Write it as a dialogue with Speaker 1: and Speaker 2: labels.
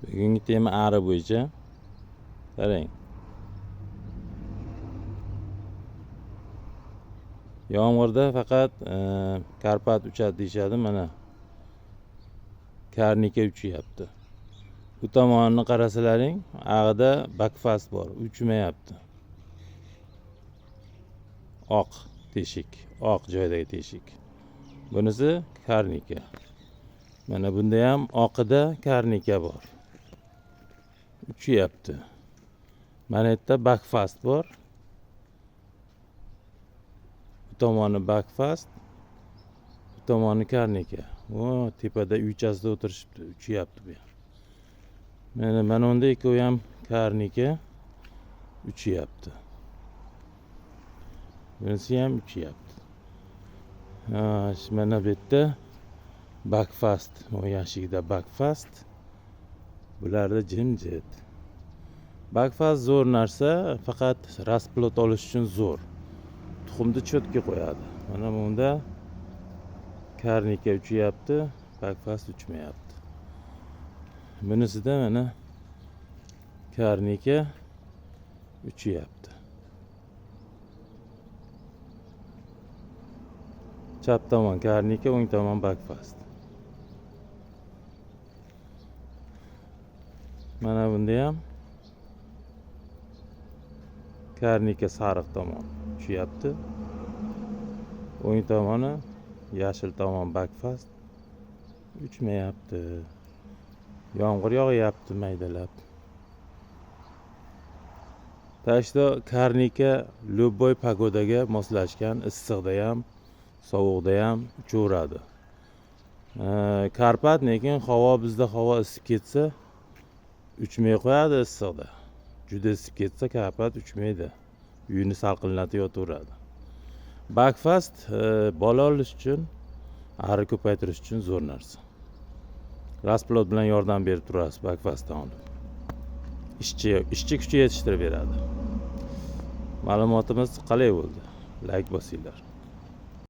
Speaker 1: Bugungi tema ari bo'yicha. Qarang. Yomg'irda faqat karpat uchadi deyshadi, mana. Karnika uchyapti. Bu tomonini qarasalaring, ag'ida bakfast bor, uchmayapti. Oq teshik, oq joydagi teshik. Bunisi karnika. Mana bunda ham oqida karnika bor. Uchyapti. Mana yerda bakfast bor. Bu tomoni bakfast, bu tomoni karnika. O, tepada uychasida o'tirishibdi, uchyapti bu. Mana unda ikkovi ham karnika uchyapti. Bunisi ham uchyapti. Mana bu yerda bakfast, o yashikda bakfast. Bularda jimjit. Bakfast zo'r narsa, faqat rasplot olish uchun zo'r. Tuxumni cho'tga qo'yadi. Mana bunda karnika uchyapti, bakfast uchmayapti. Bunisida mana karnika uchyapti. Chap tomon karnika, o'ng tomon bakfast. Mana bunda ham karnika sariq tomon uchyapti. O'ng tomoni yashil tomon bakfast uchmayapti. Yomg'ir yog'yapti maydalab. Tashda karnika любой pagodaga moslashgan, issiqda ham, sovuqda ham uchaveradi. Karpat lekin bizda havo isib ketsa uchmay qo'yadi issiqda. Juda isib ketsa karpat uchmaydi. Uyni salqinlatib yotaveradi. Bakfast bola olish uchun, ari ko'paytirish uchun zo'r narsa. Rasplot bilan yordam berib turasiz bakfastdan olib. Ishchi kuchi yetishtirib beradi. Ma'lumotimiz qalay bo'ldi? Like bosinglar.